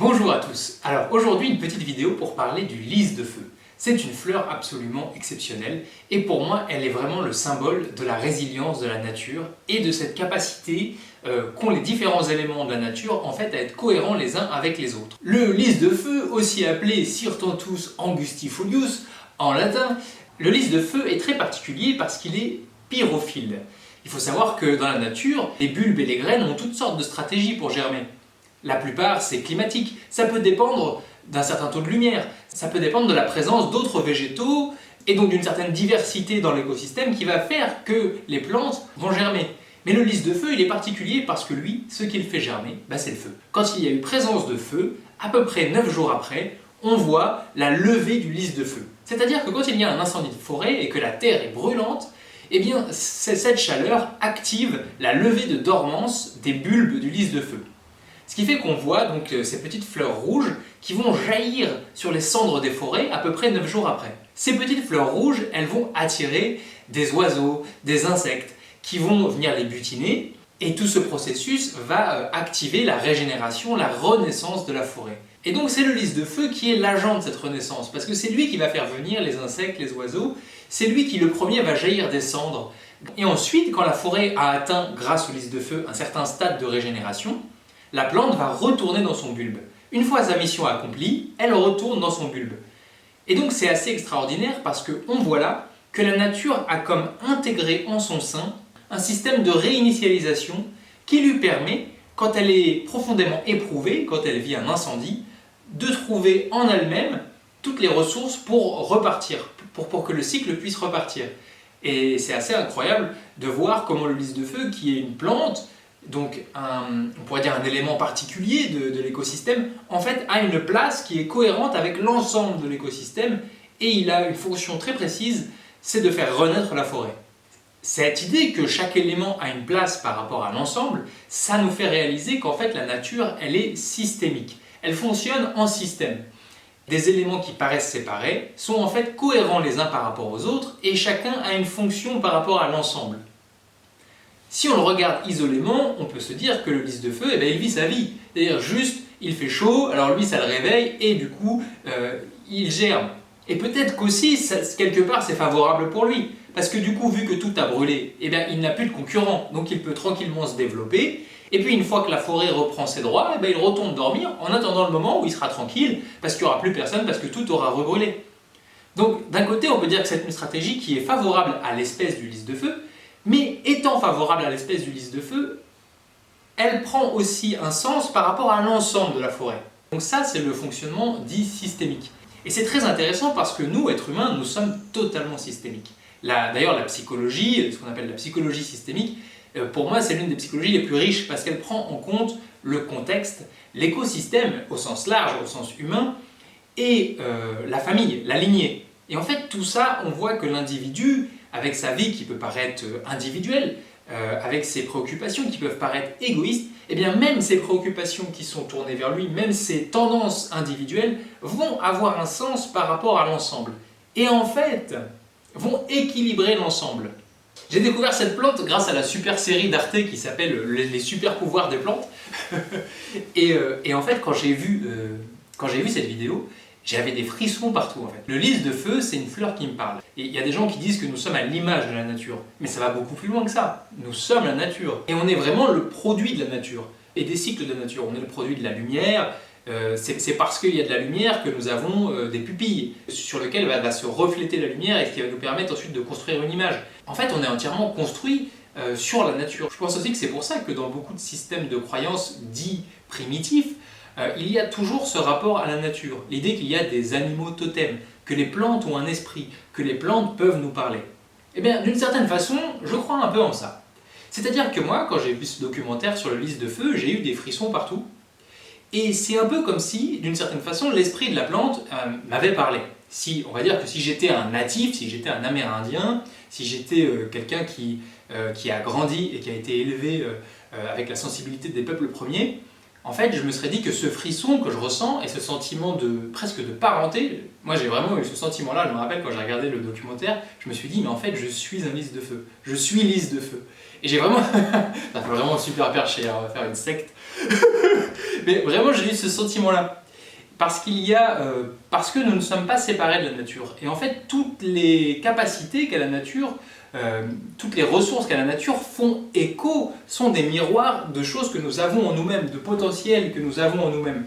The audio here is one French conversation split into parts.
Bonjour à tous. Alors aujourd'hui une petite vidéo pour parler du lys de feu. C'est une fleur absolument exceptionnelle et pour moi elle est vraiment le symbole de la résilience de la nature et de cette capacité qu'ont les différents éléments de la nature en fait à être cohérents les uns avec les autres. Le lys de feu, aussi appelé Cyrtanthus angustifolius en latin, le lys de feu est très particulier parce qu'il est pyrophile. Il faut savoir que dans la nature, les bulbes et les graines ont toutes sortes de stratégies pour germer. La plupart, c'est climatique. Ça peut dépendre d'un certain taux de lumière. Ça peut dépendre de la présence d'autres végétaux et donc d'une certaine diversité dans l'écosystème qui va faire que les plantes vont germer. Mais le lys de feu, il est particulier parce que lui, ce qu'il fait germer, c'est le feu. Quand il y a eu présence de feu, à peu près 9 jours après, on voit la levée du lys de feu. C'est-à-dire que quand il y a un incendie de forêt et que la terre est brûlante, eh bien, cette chaleur active la levée de dormance des bulbes du lys de feu. Ce qui fait qu'on voit donc ces petites fleurs rouges qui vont jaillir sur les cendres des forêts à peu près 9 jours après. Ces petites fleurs rouges, elles vont attirer des oiseaux, des insectes qui vont venir les butiner et tout ce processus va activer la régénération, la renaissance de la forêt. Et donc c'est le lys de feu qui est l'agent de cette renaissance parce que c'est lui qui va faire venir les insectes, les oiseaux, c'est lui qui le premier va jaillir des cendres. Et ensuite, quand la forêt a atteint, grâce au lys de feu, un certain stade de régénération, la plante va retourner dans son bulbe. Une fois sa mission accomplie, elle retourne dans son bulbe. Et donc c'est assez extraordinaire parce qu'on voit là que la nature a comme intégré en son sein un système de réinitialisation qui lui permet, quand elle est profondément éprouvée, quand elle vit un incendie, de trouver en elle-même toutes les ressources pour repartir, pour que le cycle puisse repartir. Et c'est assez incroyable de voir comment le lys de feu, qui est une plante, donc on pourrait dire un élément particulier de l'écosystème, en fait a une place qui est cohérente avec l'ensemble de l'écosystème et il a une fonction très précise, c'est de faire renaître la forêt. Cette idée que chaque élément a une place par rapport à l'ensemble, ça nous fait réaliser qu'en fait la nature elle est systémique, elle fonctionne en système. Des éléments qui paraissent séparés sont en fait cohérents les uns par rapport aux autres et chacun a une fonction par rapport à l'ensemble. Si on le regarde isolément, on peut se dire que le lys de feu, il vit sa vie. C'est-à-dire juste, il fait chaud, alors lui ça le réveille et du coup, il germe. Et peut-être qu'aussi, quelque part, c'est favorable pour lui. Parce que du coup, vu que tout a brûlé, il n'a plus de concurrent, donc il peut tranquillement se développer. Et puis une fois que la forêt reprend ses droits, il retourne dormir en attendant le moment où il sera tranquille, parce qu'il n'y aura plus personne, parce que tout aura rebrûlé. Donc d'un côté, on peut dire que c'est une stratégie qui est favorable à l'espèce du lys de feu, mais étant favorable à l'espèce du lys de feu, elle prend aussi un sens par rapport à l'ensemble de la forêt. Donc ça, c'est le fonctionnement dit systémique. Et c'est très intéressant parce que nous, êtres humains, nous sommes totalement systémiques. D'ailleurs, la psychologie, ce qu'on appelle la psychologie systémique, pour moi, c'est l'une des psychologies les plus riches parce qu'elle prend en compte le contexte, l'écosystème au sens large, au sens humain, et la famille, la lignée. Et en fait, tout ça, on voit que l'individu, avec sa vie qui peut paraître individuelle, avec ses préoccupations qui peuvent paraître égoïstes, et bien même ces préoccupations qui sont tournées vers lui, même ces tendances individuelles, vont avoir un sens par rapport à l'ensemble. Et en fait, vont équilibrer l'ensemble. J'ai découvert cette plante grâce à la super série d'Arte qui s'appelle Les super pouvoirs des plantes. et en fait, quand j'ai vu cette vidéo, j'avais des frissons partout en fait. Le lys de feu, c'est une fleur qui me parle. Et il y a des gens qui disent que nous sommes à l'image de la nature. Mais ça va beaucoup plus loin que ça. Nous sommes la nature. Et on est vraiment le produit de la nature. Et des cycles de la nature. On est le produit de la lumière. C'est parce qu'il y a de la lumière que nous avons des pupilles sur lesquelles va se refléter la lumière et ce qui va nous permettre ensuite de construire une image. En fait, on est entièrement construit sur la nature. Je pense aussi que c'est pour ça que dans beaucoup de systèmes de croyances dits primitifs, il y a toujours ce rapport à la nature, l'idée qu'il y a des animaux totems, que les plantes ont un esprit, que les plantes peuvent nous parler. Eh bien, d'une certaine façon, je crois un peu en ça. C'est-à-dire que moi, quand j'ai vu ce documentaire sur le lys de feu, j'ai eu des frissons partout. Et c'est un peu comme si, d'une certaine façon, l'esprit de la plante m'avait parlé. On va dire que si j'étais un natif, si j'étais un Amérindien, si j'étais quelqu'un qui a grandi et qui a été élevé avec la sensibilité des peuples premiers, en fait, je me serais dit que ce frisson que je ressens et ce sentiment presque de parenté, moi j'ai vraiment eu ce sentiment-là, je me rappelle quand j'ai regardé le documentaire, je me suis dit, mais en fait, je suis un lys de feu. Je suis lys de feu. Et j'ai vraiment... ça fait vraiment super perché, on va faire une secte. Mais vraiment, j'ai eu ce sentiment-là. Parce que nous ne sommes pas séparés de la nature. Et en fait, toutes les capacités qu'a la nature, toutes les ressources qu'a la nature font écho, sont des miroirs de choses que nous avons en nous-mêmes, de potentiel que nous avons en nous-mêmes.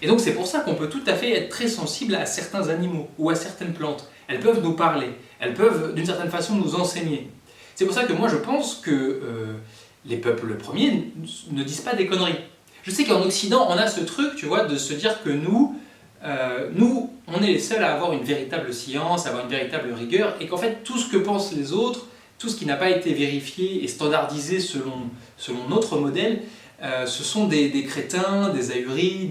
Et donc c'est pour ça qu'on peut tout à fait être très sensible à certains animaux ou à certaines plantes. Elles peuvent nous parler, elles peuvent d'une certaine façon nous enseigner. C'est pour ça que moi je pense que les peuples premiers ne disent pas des conneries. Je sais qu'en Occident on a ce truc, tu vois, de se dire que nous, on est les seuls à avoir une véritable science, à avoir une véritable rigueur, et qu'en fait tout ce que pensent les autres, tout ce qui n'a pas été vérifié et standardisé selon notre modèle, ce sont des crétins, des ahuris,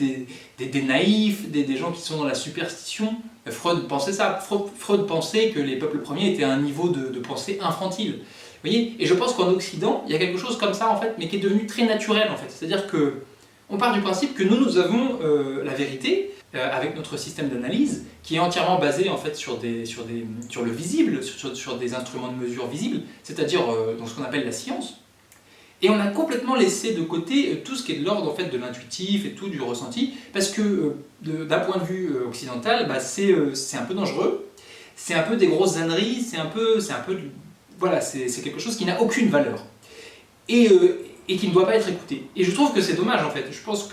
des naïfs, des gens qui sont dans la superstition. Freud pensait ça. Freud pensait que les peuples premiers étaient à un niveau de pensée infantile. Vous voyez? Et je pense qu'en Occident, il y a quelque chose comme ça, en fait, mais qui est devenu très naturel, en fait. C'est-à-dire que on part du principe que nous avons la vérité, avec notre système d'analyse, qui est entièrement basé en fait, sur le visible, sur des instruments de mesure visibles, c'est-à-dire dans ce qu'on appelle la science. Et on a complètement laissé de côté tout ce qui est de l'ordre en fait, de l'intuitif et tout, du ressenti, parce que d'un point de vue occidental, bah, c'est un peu dangereux, c'est un peu des grosses âneries, voilà, c'est quelque chose qui n'a aucune valeur. Et qui ne doit pas être écouté. Et je trouve que c'est dommage en fait. Je pense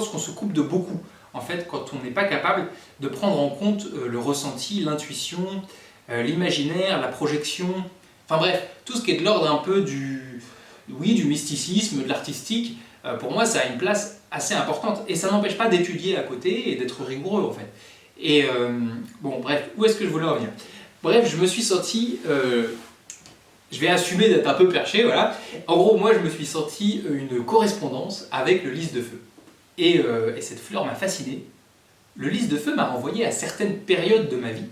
qu'on se coupe de beaucoup en fait quand on n'est pas capable de prendre en compte le ressenti, l'intuition, l'imaginaire, la projection, enfin bref, tout ce qui est de l'ordre un peu du mysticisme, de l'artistique. Pour moi ça a une place assez importante et ça n'empêche pas d'étudier à côté et d'être rigoureux en fait. Et bon bref, où est-ce que je voulais en venir? Bref, je me suis senti je vais assumer d'être un peu perché, voilà. En gros, moi, je me suis senti une correspondance avec le lys de feu. Et cette fleur m'a fasciné. Le lys de feu m'a renvoyé à certaines périodes de ma vie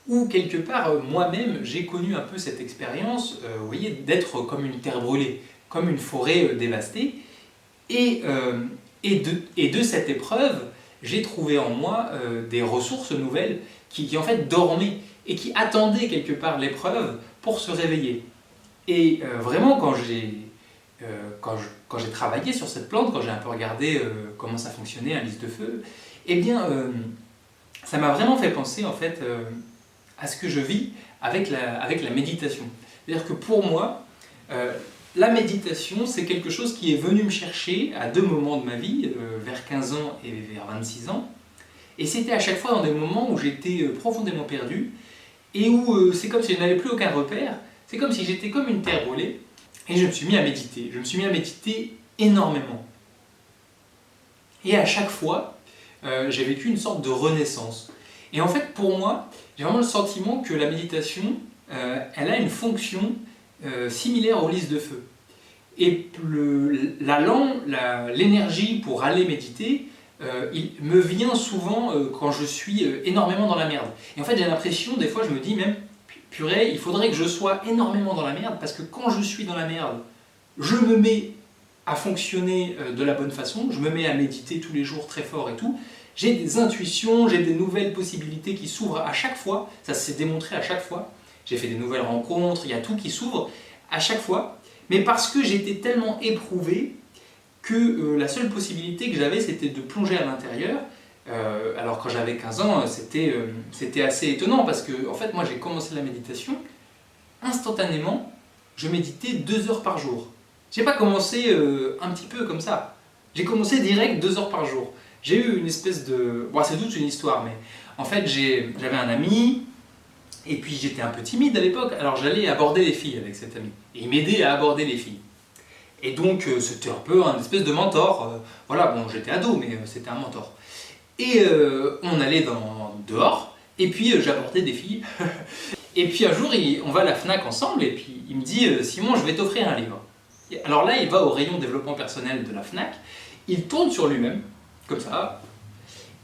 où, quelque part, moi-même, j'ai connu un peu cette expérience, vous voyez, d'être comme une terre brûlée, comme une forêt dévastée. Et de cette épreuve, j'ai trouvé en moi des ressources nouvelles qui en fait dormaient et qui attendaient quelque part l'épreuve pour se réveiller. Et vraiment, quand j'ai travaillé sur cette plante, quand j'ai un peu regardé comment ça fonctionnait, un lys de feu, eh bien, ça m'a vraiment fait penser en fait à ce que je vis avec la méditation. C'est-à-dire que pour moi, la méditation, c'est quelque chose qui est venu me chercher à deux moments de ma vie, vers 15 ans et vers 26 ans. Et c'était à chaque fois dans des moments où j'étais profondément perdu et où c'est comme si je n'avais plus aucun repère. C'est comme si j'étais comme une terre brûlée et je me suis mis à méditer. Je me suis mis à méditer énormément. Et à chaque fois, j'ai vécu une sorte de renaissance. Et en fait, pour moi, j'ai vraiment le sentiment que la méditation, elle a une fonction similaire au lys de feu. Et l'énergie pour aller méditer, il me vient souvent quand je suis énormément dans la merde. Et en fait, j'ai l'impression, des fois, je me dis même, purée, il faudrait que je sois énormément dans la merde, parce que quand je suis dans la merde, je me mets à fonctionner de la bonne façon, je me mets à méditer tous les jours très fort et tout, j'ai des intuitions, j'ai des nouvelles possibilités qui s'ouvrent à chaque fois, ça s'est démontré à chaque fois, j'ai fait des nouvelles rencontres, il y a tout qui s'ouvre à chaque fois, mais parce que j'étais tellement éprouvé que la seule possibilité que j'avais, c'était de plonger à l'intérieur. Alors quand j'avais 15 ans, c'était assez étonnant parce que en fait, moi j'ai commencé la méditation, instantanément, je méditais 2 heures par jour. J'ai pas commencé un petit peu comme ça, j'ai commencé direct 2 heures par jour. J'ai eu une espèce de... Bon, c'est toute une histoire, mais en fait j'avais un ami, et puis j'étais un peu timide à l'époque, alors j'allais aborder les filles avec cet ami, et il m'aidait à aborder les filles. Et donc c'était un peu un espèce de mentor, voilà, bon j'étais ado, mais c'était un mentor. Et on allait dehors, et puis j'abordais des filles. Et puis un jour, on va à la Fnac ensemble, et puis il me dit « Simon, je vais t'offrir un livre ». Alors là, il va au rayon développement personnel de la Fnac, il tourne sur lui-même, comme ça,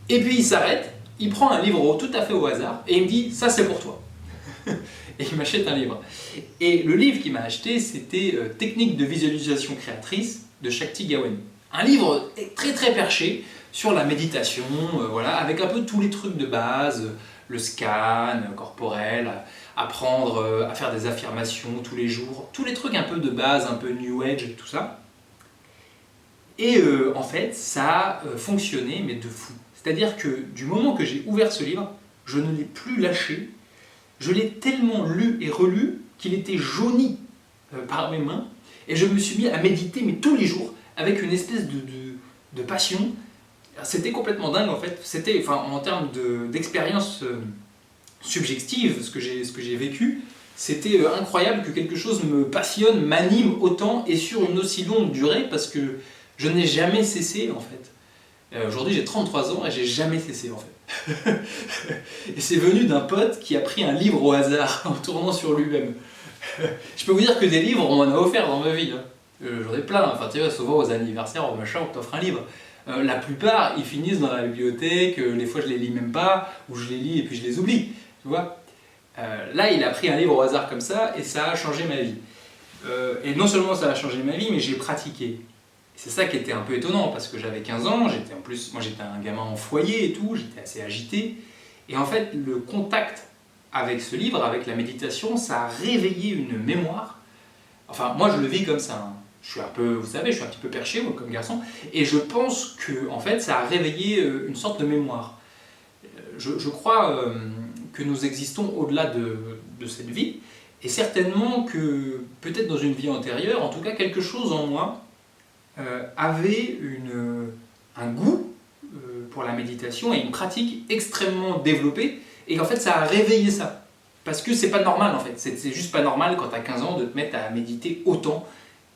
et puis il s'arrête, il prend un livre tout à fait au hasard, et il me dit « Ça c'est pour toi ». Et il m'achète un livre. Et le livre qu'il m'a acheté, c'était Technique de visualisation créatrice de Shakti Gawain. Un livre très très perché sur la méditation, voilà, avec un peu tous les trucs de base, le scan corporel, apprendre à faire des affirmations tous les jours, tous les trucs un peu de base, un peu New Age, tout ça. Et en fait, ça a fonctionné, mais de fou. C'est-à-dire que du moment que j'ai ouvert ce livre, je ne l'ai plus lâché. Je l'ai tellement lu et relu qu'il était jauni par mes mains. Et je me suis mis à méditer, mais tous les jours, avec une espèce de passion. C'était complètement dingue en fait. C'était, enfin, en termes d'expérience subjective, ce que j'ai vécu, c'était incroyable que quelque chose me passionne, m'anime autant et sur une aussi longue durée parce que je n'ai jamais cessé en fait. Aujourd'hui j'ai 33 ans et j'ai jamais cessé en fait. Et c'est venu d'un pote qui a pris un livre au hasard en tournant sur lui-même. Je peux vous dire que des livres on m'en a offert dans ma vie. Hein. J'en ai plein, enfin tu vois, souvent aux anniversaires, au machin, on t'offre un livre. La plupart ils finissent dans la bibliothèque, des fois je les lis même pas, ou je les lis et puis je les oublie. Tu vois. Là, il a pris un livre au hasard comme ça et ça a changé ma vie. Et non seulement ça a changé ma vie, mais j'ai pratiqué. C'est ça qui était un peu étonnant parce que j'avais 15 ans, moi j'étais un gamin en foyer et tout, j'étais assez agité. Et en fait, le contact avec ce livre, avec la méditation, ça a réveillé une mémoire. Enfin, moi je le vis comme ça. Hein. Je suis un peu, vous savez, je suis un petit peu perché moi, comme garçon. Et je pense que en fait, ça a réveillé une sorte de mémoire. Je crois que nous existons au-delà de cette vie, et certainement que peut-être dans une vie antérieure, en tout cas quelque chose en moi avait un goût pour la méditation et une pratique extrêmement développée, et en fait ça a réveillé ça. Parce que c'est pas normal en fait, c'est juste pas normal quand t'as 15 ans de te mettre à méditer autant,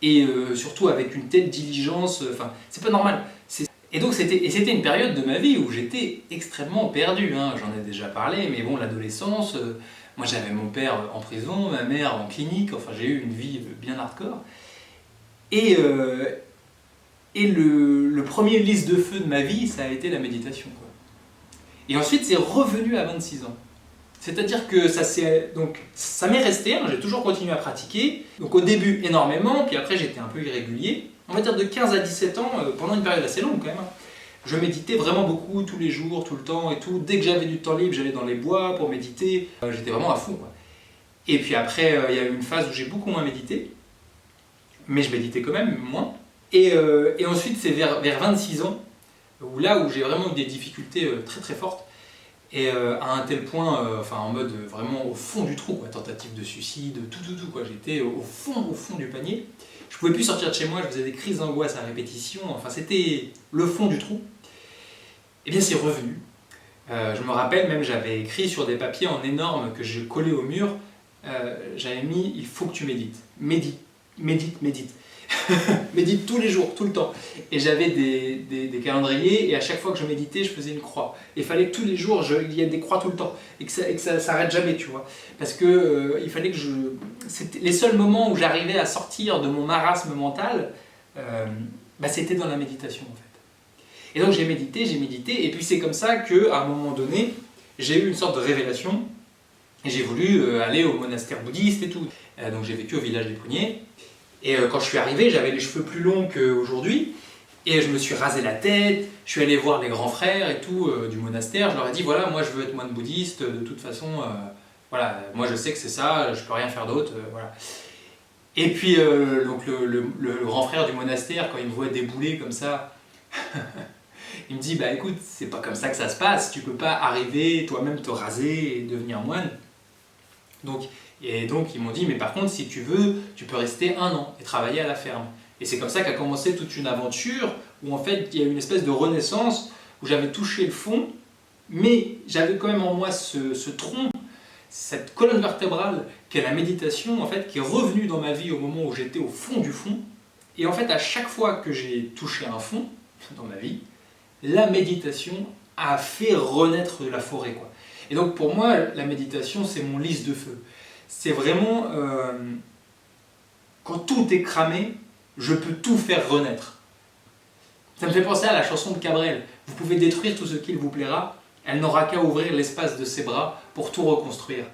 et surtout avec une telle diligence, enfin c'est pas normal. Et donc c'était une période de ma vie où j'étais extrêmement perdu, hein. J'en ai déjà parlé, mais bon, l'adolescence, moi j'avais mon père en prison, ma mère en clinique, enfin j'ai eu une vie bien hardcore. Et, le premier lys de feu de ma vie, ça a été la méditation, quoi. Et ensuite c'est revenu à 26 ans. C'est-à-dire que ça m'est resté, hein, j'ai toujours continué à pratiquer, donc au début énormément, puis après j'étais un peu irrégulier. On va dire de 15 à 17 ans, pendant une période assez longue quand même, hein, je méditais vraiment beaucoup, tous les jours, tout le temps et tout. Dès que j'avais du temps libre, j'allais dans les bois pour méditer. J'étais vraiment à fond, quoi. Et puis après, il y a eu une phase où j'ai beaucoup moins médité, mais je méditais quand même, moins. Et ensuite, c'est vers 26 ans, où j'ai vraiment eu des difficultés très très fortes. Et à un tel point, enfin en mode vraiment au fond du trou, quoi, tentative de suicide, tout, quoi. J'étais au fond du panier. Je pouvais plus sortir de chez moi, je faisais des crises d'angoisse à répétition, enfin c'était le fond du trou. Et bien c'est revenu. Je me rappelle même, j'avais écrit sur des papiers en énorme que je collais au mur, j'avais mis il faut que tu médites. Médite, médite, médite. Médite tous les jours, tout le temps. Et j'avais des calendriers et à chaque fois que je méditais, je faisais une croix. Et il fallait que tous les jours, il y ait des croix tout le temps. Et que ça s'arrête jamais, tu vois. Parce que il fallait que c'était les seuls moments où j'arrivais à sortir de mon marasme mental, c'était dans la méditation en fait. Et donc j'ai médité, et puis c'est comme ça qu'à un moment donné, j'ai eu une sorte de révélation. Et j'ai voulu aller au monastère bouddhiste et tout. Donc j'ai vécu au village des Pruniers. Et quand je suis arrivé, j'avais les cheveux plus longs qu'aujourd'hui, et je me suis rasé la tête, je suis allé voir les grands frères et tout du monastère, je leur ai dit voilà, moi je veux être moine bouddhiste, de toute façon, voilà, moi je sais que c'est ça, je peux rien faire d'autre, voilà. Et puis donc le grand frère du monastère, quand il me voit débouler comme ça, il me dit bah écoute, c'est pas comme ça que ça se passe, tu peux pas arriver toi-même te raser et devenir moine. Et donc ils m'ont dit, mais par contre, si tu veux, tu peux rester 1 an et travailler à la ferme. Et c'est comme ça qu'a commencé toute une aventure où en fait il y a eu une espèce de renaissance, où j'avais touché le fond, mais j'avais quand même en moi ce tronc, cette colonne vertébrale qu'est la méditation, en fait, qui est revenue dans ma vie au moment où j'étais au fond du fond. Et en fait, à chaque fois que j'ai touché un fond dans ma vie, la méditation a fait renaître de la forêt, quoi. Et donc pour moi, la méditation, c'est mon lys de feu. C'est vraiment, quand tout est cramé, je peux tout faire renaître. Ça me fait penser à la chanson de Cabrel. Vous pouvez détruire tout ce qu'il vous plaira, elle n'aura qu'à ouvrir l'espace de ses bras pour tout reconstruire.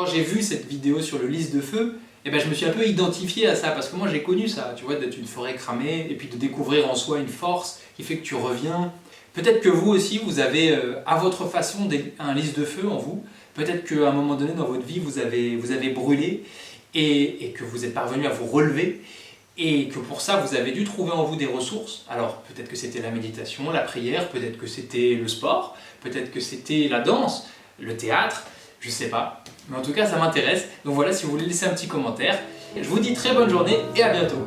quand j'ai vu cette vidéo sur le lys de feu, eh ben, je me suis un peu identifié à ça, parce que moi j'ai connu ça, tu vois, d'être une forêt cramée, et puis de découvrir en soi une force qui fait que tu reviens. Peut-être que vous aussi, vous avez à votre façon un lys de feu en vous, peut-être qu'à un moment donné dans votre vie, vous avez brûlé, et que vous êtes parvenu à vous relever, et que pour ça, vous avez dû trouver en vous des ressources. Alors peut-être que c'était la méditation, la prière, peut-être que c'était le sport, peut-être que c'était la danse, le théâtre, je sais pas. Mais en tout cas, ça m'intéresse. Donc voilà, si vous voulez laisser un petit commentaire. Je vous dis très bonne journée et à bientôt.